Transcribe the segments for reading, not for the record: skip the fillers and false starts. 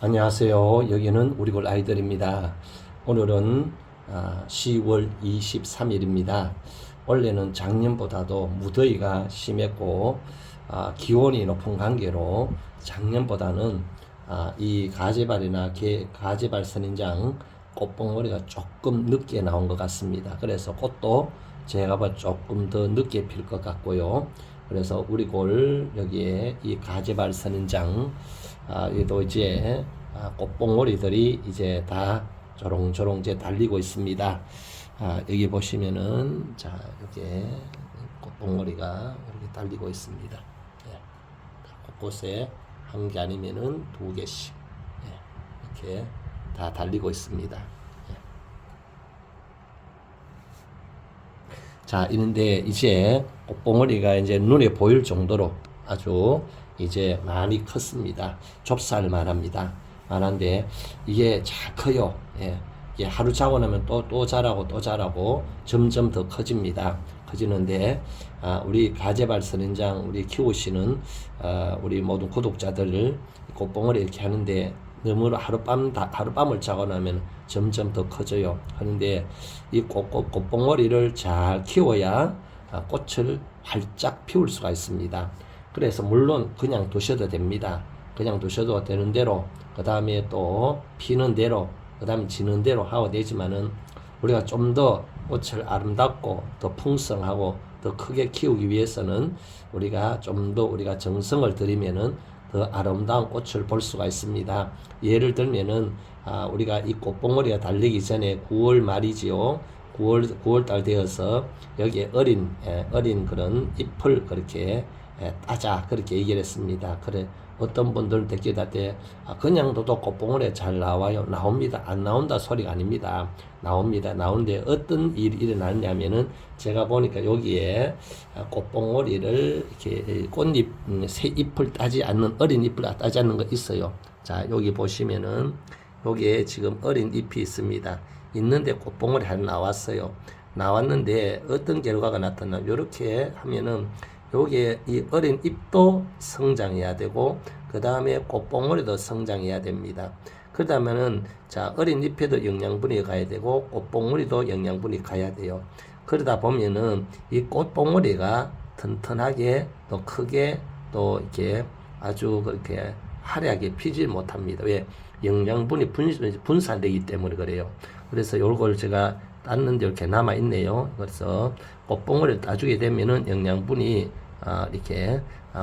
안녕하세요. 여기는 우리골 아이들입니다. 오늘은 10월 23일입니다. 원래는 작년보다도 무더위가 심했고 기온이 높은 관계로 작년보다는 이 가지발이나 가지발 선인장 꽃봉오리가 조금 늦게 나온 것 같습니다. 그래서 꽃도 제가 봐 조금 더 늦게 필 것 같고요. 그래서 우리골 여기에 이 가지발 선인장 얘도 이제 꽃봉오리들이 이제 다 조롱조롱 이제 달리고 있습니다. 여기 보시면은 자 이렇게 꽃봉오리가 이렇게 달리고 있습니다. 예, 곳곳에 한 개 아니면은 두 개씩 이렇게 다 달리고 있습니다. 자, 이런데 이제 꽃봉오리가 이제 눈에 보일 정도로 아주 이제 많이 컸습니다. 좁쌀만 합니다. 많은데 이게 잘 커요. 예. 이게 하루 자고 나면 또 자라고 또 자라고 점점 더 커집니다. 커지는데 우리 가재발 선인장 우리 키우시는 우리 모든 구독자들 꽃봉오리 이렇게 하는데 너무 하룻밤을 자고 나면 점점 더 커져요. 하는데 이 꽃봉오리를 잘 키워야 꽃을 활짝 피울 수가 있습니다. 그래서 물론 그냥 두셔도 됩니다. 그냥 두셔도 되는 대로 그 다음에 또 피는 대로 그 다음에 지는 대로 하고 되지만은 우리가 좀 더 꽃을 아름답고 더 풍성하고 더 크게 키우기 위해서는 우리가 좀 더 우리가 정성을 들이면은 더 아름다운 꽃을 볼 수가 있습니다. 예를 들면은 우리가 이 꽃봉오리가 달리기 전에 9월 말이지요. 9월달 되어서 여기에 어린 그런 잎을 그렇게 따자 그렇게 얘기를 했습니다. 그래 어떤 분들 댓글에 때 그냥 둬도 꽃봉오리 잘 나와요. 나옵니다. 안 나온다 소리가 아닙니다. 나옵니다. 나오는데 어떤 일이 일어나냐면은 제가 보니까 여기에 꽃봉오리를 이렇게 꽃잎 새 잎을 따지 않는 어린 잎을 따지 않는 거 있어요. 자 여기 보시면은 여기에 지금 어린 잎이 있습니다. 있는데 꽃봉오리 하나 나왔어요. 나왔는데 어떤 결과가 나타나 이렇게 하면은 여기에 이 어린 잎도 성장해야 되고 그 다음에 꽃봉오리도 성장해야 됩니다. 그러다면은 자 어린 잎에도 영양분이 가야 되고 꽃봉오리도 영양분이 가야 돼요. 그러다 보면은 이 꽃봉오리가 튼튼하게 또 크게 또 이렇게 아주 그렇게 화려하게 피지 못합니다. 왜? 영양분이 분산되기 때문에 그래요. 그래서 요걸 제가 땄는데 이렇게 남아 있네요. 그래서 꽃봉오리를 따주게 되면은 영양분이 이렇게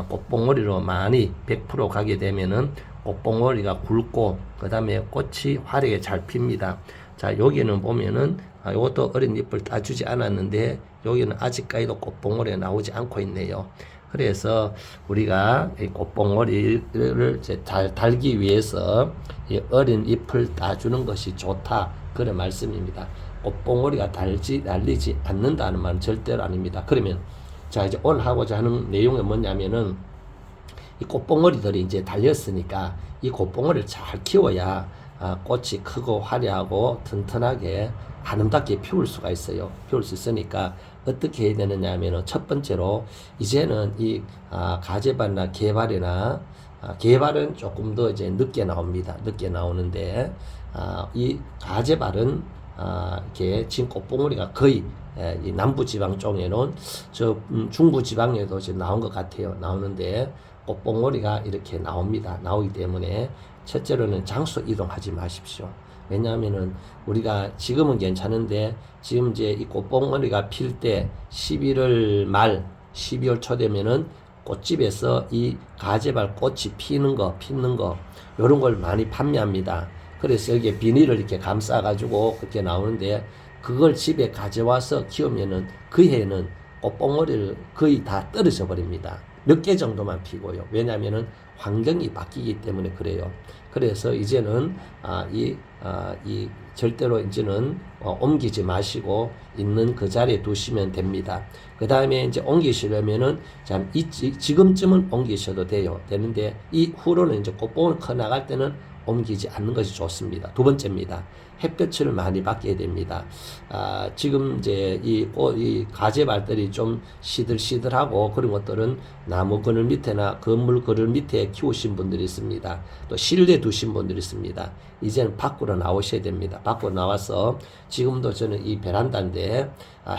꽃봉오리로 많이 100% 가게 되면은 꽃봉오리가 굵고 그 다음에 꽃이 화려하게 잘 핍니다. 자 여기는 보면은 이것도 어린 잎을 따주지 않았는데 여기는 아직까지도 꽃봉오리가 나오지 않고 있네요. 그래서 우리가 이 꽃봉오리를 잘 달기 위해서 이 어린 잎을 따주는 것이 좋다 그런 말씀입니다. 꽃봉오리가 날리지 않는다는 말은 절대로 아닙니다. 그러면 자 이제 오늘 하고자 하는 내용이 뭐냐면은 이 꽃봉오리들이 이제 달렸으니까 이 꽃봉오리를 잘 키워야 꽃이 크고 화려하고 튼튼하게 아름답게 피울 수가 있어요. 피울 수 있으니까 어떻게 해야 되느냐 하면은 첫 번째로 이제는 이 가재발이나 개발이나 개발은 조금 더 이제 늦게 나옵니다. 늦게 나오는데 이 가재발은 이렇게 지금 꽃봉오리가 거의 이 남부지방 쪽에는 중부지방에도 지금 나온 것 같아요. 나오는데 꽃봉오리가 이렇게 나옵니다. 나오기 때문에 첫째로는 장소 이동하지 마십시오. 왜냐하면은 우리가 지금은 괜찮은데 지금 이제 이 꽃봉오리가 필 때 11월 말 12월 초 되면은 꽃집에서 이 가재발 꽃이 피는 거 요런 걸 많이 판매합니다. 그래서 여기에 비닐을 이렇게 감싸 가지고 그렇게 나오는데 그걸 집에 가져와서 키우면은 그 해에는 꽃봉오리를 거의 다 떨어져 버립니다. 몇 개 정도만 피고요. 왜냐하면은 환경이 바뀌기 때문에 그래요. 그래서 이제는 이 절대로 이제는 옮기지 마시고 있는 그 자리에 두시면 됩니다. 그 다음에 이제 옮기시려면은 지금쯤은 옮기셔도 되는데 이 후로는 이제 꽃봉오리 커 나갈 때는 옮기지 않는 것이 좋습니다. 두 번째입니다. 햇볕을 많이 받게 됩니다. 지금 이제 이 가재발들이 좀 시들시들하고 그런 것들은 나무 그늘 밑에나 건물 그늘 밑에 키우신 분들이 있습니다. 또 실내 두신 분들이 있습니다. 이제는 밖으로 나오셔야 됩니다. 밖으로 나와서 지금도 저는 이 베란다인데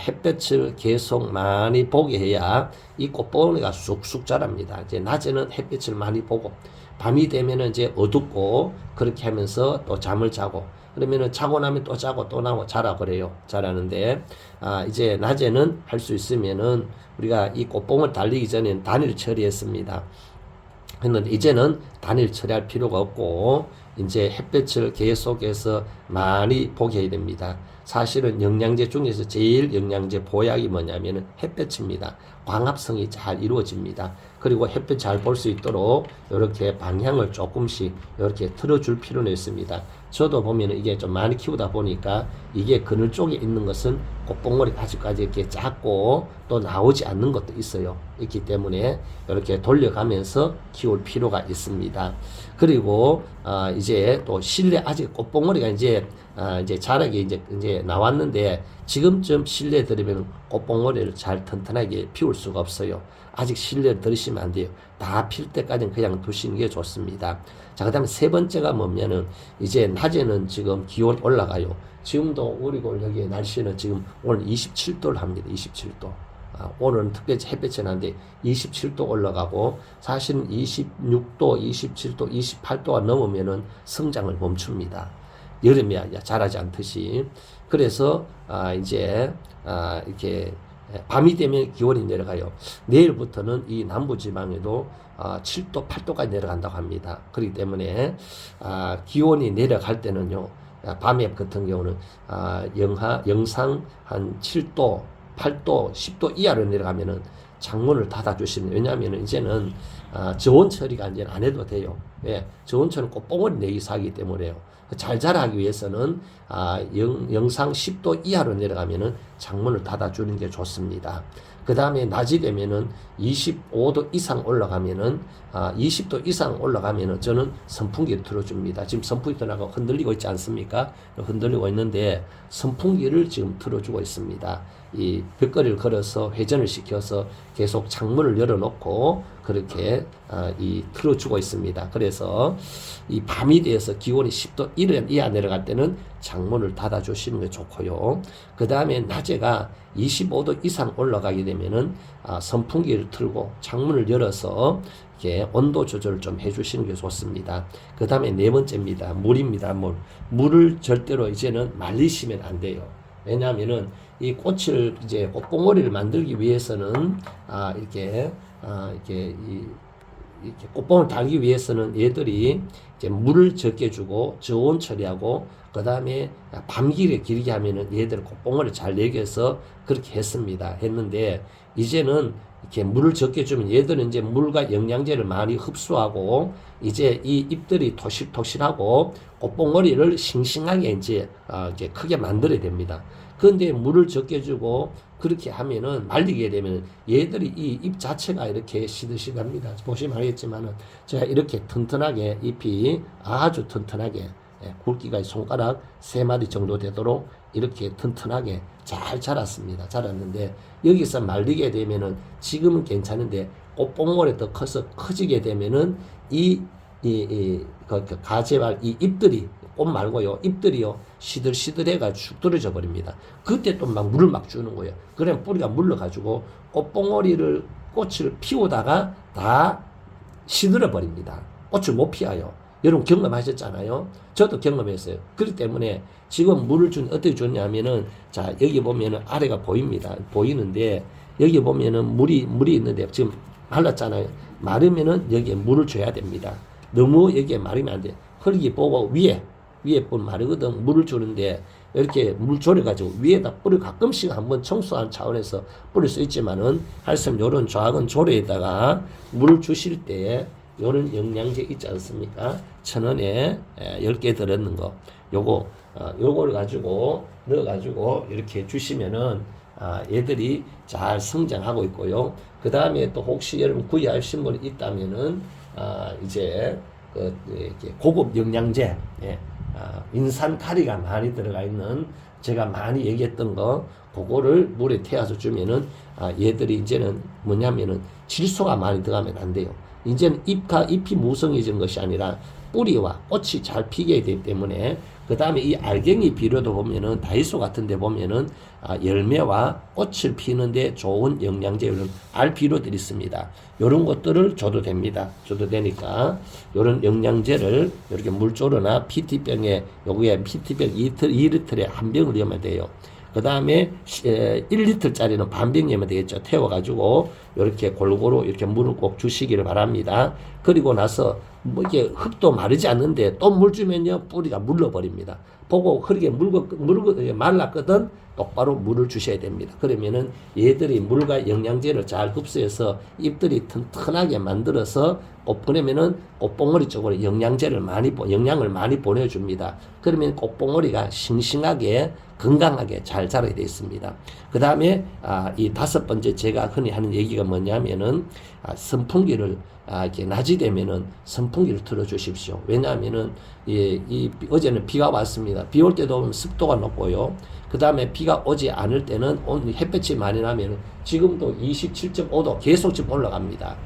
햇볕을 계속 많이 보게 해야 이 꽃봉오리가 쑥쑥 자랍니다. 이제 낮에는 햇빛을 많이 보고 밤이 되면은 이제 어둡고 그렇게 하면서 또 잠을 자고 그러면은 자고 나면 또 자고 또 나고 자라 그래요. 자라는데 이제 낮에는 할 수 있으면은 우리가 이 꽃봉을 달리기 전에 단일 처리했습니다. 했는데 이제는 단일 처리할 필요가 없고 이제 햇볕을 계속해서 많이 보게 해야 됩니다. 사실은 영양제 중에서 제일 영양제 보약이 뭐냐면은 햇볕입니다. 광합성이 잘 이루어집니다. 그리고 햇볕 잘 볼 수 있도록 이렇게 방향을 조금씩 이렇게 틀어줄 필요는 있습니다. 저도 보면 이게 좀 많이 키우다 보니까 이게 그늘 쪽에 있는 것은 꽃봉오리 아직까지 이렇게 작고 또 나오지 않는 것도 있어요. 있기 때문에 이렇게 돌려가면서 키울 필요가 있습니다. 그리고 이제 또 실내 아직 꽃봉오리가 이제 자라기 이제 나왔는데 지금쯤 실내 들으면 꽃봉오리를 잘 튼튼하게 피울 수가 없어요. 아직 실내를 들이시면 안 돼요. 다 필 때까지는 그냥 두시는 게 좋습니다. 자, 그 다음에 세 번째가 뭐냐면 이제 낮에는 지금 기온 올라가요. 지금도 우리 여기 날씨는 지금 오늘 27도를 합니다. 27도. 오늘은 특별히 햇볕이 나는데 27도 올라가고 사실은 26도, 27도, 28도가 넘으면은 성장을 멈춥니다. 여름이야 자라지 않듯이. 그래서 이제 이렇게 밤이 되면 기온이 내려가요. 내일부터는 이 남부지방에도 7도, 8도까지 내려간다고 합니다. 그렇기 때문에 기온이 내려갈 때는요, 밤에 같은 경우는 영상 한 7도, 8도, 10도 이하로 내려가면은 창문을 닫아주시면, 왜냐하면 이제는 저온 처리가 이제 안 해도 돼요. 왜? 저온 처리는 꽃봉오리 내기 사기 때문에요. 잘 자라기 위해서는 영상 10도 이하로 내려가면은 창문을 닫아주는 게 좋습니다. 그 다음에 낮이 되면은 25도 이상 올라가면은 20도 이상 올라가면은 저는 선풍기를 틀어줍니다. 지금 선풍기 틀어나가 흔들리고 있지 않습니까? 흔들리고 있는데 선풍기를 지금 틀어주고 있습니다. 이 벽걸이를 걸어서 회전을 시켜서 계속 창문을 열어놓고 그렇게 틀어주고 있습니다. 그래서 이 밤이 돼서 기온이 10도 이하 내려갈 때는 창문을 닫아주시는 게 좋고요. 그 다음에 낮에가 25도 이상 올라가게 되면은 선풍기를 틀고 창문을 열어서 이렇게 온도 조절을 좀 해주시는 게 좋습니다. 그 다음에 네 번째입니다. 물입니다. 물을 절대로 이제는 말리시면 안 돼요. 왜냐하면은 이 꽃을 이제 꽃봉오리를 만들기 위해서는 이렇게 꽃봉을 달기 위해서는 얘들이 이제 물을 적게 주고 저온 처리하고 그 다음에 밤길에 길게 하면은 얘들 꽃봉오리를 잘 내겨서 그렇게 했는데 이제는 이렇게 물을 적게 주면 얘들은 이제 물과 영양제를 많이 흡수하고 이제 이 잎들이 토실토실하고 꽃봉오리를 싱싱하게 이제 크게 만들어야 됩니다. 그런데 물을 적게 주고 그렇게 하면은 말리게 되면 얘들이 이 잎 자체가 이렇게 시들시들합니다. 보시면 알겠지만은 제가 이렇게 튼튼하게 잎이 아주 튼튼하게 굵기가 손가락 3마디 정도 되도록 이렇게 튼튼하게 잘 자랐습니다. 자랐는데 여기서 말리게 되면은 지금은 괜찮은데 꽃봉오리 더 커서 커지게 되면은 그 가재발 이 잎들이 꽃 말고요 잎들이요 시들시들해가 쭉 떨어져 버립니다. 그때 또 막 물을 막 주는 거예요. 그러면 뿌리가 물러가지고 꽃을 피우다가 다 시들어 버립니다. 꽃을 못 피워요. 여러분 경험하셨잖아요. 저도 경험했어요. 그렇기 때문에 지금 물을 어떻게 줬냐면은 자 여기 보면은 아래가 보입니다. 보이는데 여기 보면은 물이 있는데 지금 말랐잖아요. 마르면은 여기에 물을 줘야 됩니다. 너무 여기에 마르면 안 돼. 흙이 보고 위에 분 마르거든. 물을 주는데 이렇게 물 졸여가지고 위에다 뿌리 가끔씩 한번 청소한 차원에서 뿌릴 수 있지만은 할 수 없는 요런 작은 조리에다가 물을 주실 때 요런 영양제 있지 않습니까? 1,000원에 10개 들었는 거. 요걸 가지고 넣어가지고 이렇게 주시면은 얘들이 잘 성장하고 있고요. 그 다음에 또 혹시 여러분 구입하신 분이 있다면은 이제 이렇게 고급 영양제, 예, 인산 카리가 많이 들어가 있는 제가 많이 얘기했던 거 그거를 물에 태워서 주면은 얘들이 이제는 뭐냐면은 질소가 많이 들어가면 안 돼요. 이제는 잎이 무성해진 것이 아니라 뿌리와 꽃이 잘 피게 되기 때문에 그 다음에 이 알갱이 비료도 보면은 다이소 같은 데 보면은 열매와 꽃을 피는데 좋은 영양제 알 비료들이 있습니다. 요런 것들을 줘도 됩니다. 줘도 되니까 요런 영양제를 이렇게 물조르나 PT병에 요게 PT병 2리터에 한 병을 넣으면 돼요. 그 다음에 1리터짜리는 반병이면 되겠죠. 태워가지고 이렇게 골고루 이렇게 물을 꼭 주시기를 바랍니다. 그리고 나서 뭐 이게 흙도 마르지 않는데 또 물 주면요 뿌리가 물러버립니다. 보고 흐르게 말랐거든 똑바로 물을 주셔야 됩니다. 그러면은 얘들이 물과 영양제를 잘 흡수해서 잎들이 튼튼하게 만들어서 그러면은 꽃봉오리 쪽으로 영양을 많이 보내줍니다. 그러면 꽃봉오리가 싱싱하게 건강하게 잘 자라게 되어 있습니다. 그 다음에 이 5번째 제가 흔히 하는 얘기가 뭐냐면은 선풍기를 이렇게 낮이 되면은 선풍기를 틀어 주십시오. 왜냐하면은 어제는 비가 왔습니다. 비 올 때도 습도가 높고요. 그 다음에 비가 오지 않을 때는 햇볕이 많이 나면 지금도 27.5도 계속 지금 올라갑니다.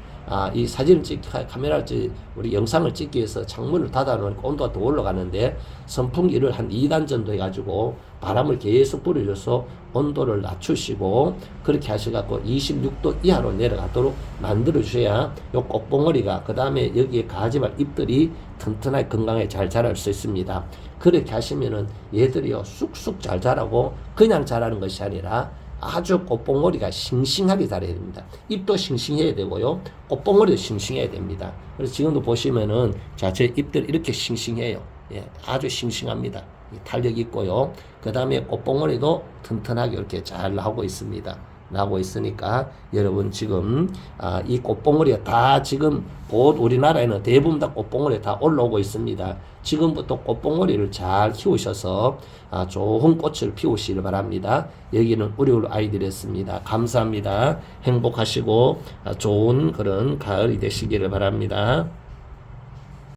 이 사진을 카메라를 우리 영상을 찍기 위해서 창문을 닫아놓으니까 온도가 더 올라가는데 선풍기를 한 2단 정도 해가지고 바람을 계속 불어줘서 온도를 낮추시고 그렇게 하셔갖고 26도 이하로 내려가도록 만들어 주셔야 요 꽃봉오리가 그 다음에 여기에 가지말 잎들이 튼튼하게 건강하게 잘 자랄 수 있습니다. 그렇게 하시면은 얘들이요 쑥쑥 잘 자라고 그냥 자라는 것이 아니라 아주 꽃봉오리가 싱싱하게 자라야 됩니다. 잎도 싱싱해야 되고요. 꽃봉오리도 싱싱해야 됩니다. 그래서 지금도 보시면은 자, 제 잎들 이렇게 싱싱해요. 예, 아주 싱싱합니다. 탄력 있고요. 그 다음에 꽃봉오리도 튼튼하게 이렇게 잘 나오고 있습니다. 나오고 있으니까 여러분 지금 이 꽃봉오리가 다 지금 곧 우리나라에는 대부분 다 꽃봉오리 다 올라오고 있습니다. 지금부터 꽃봉오리를 잘 키우셔서 좋은 꽃을 피우시길 바랍니다. 여기는 우리 아이들이었습니다. 감사합니다. 행복하시고 좋은 그런 가을이 되시기를 바랍니다.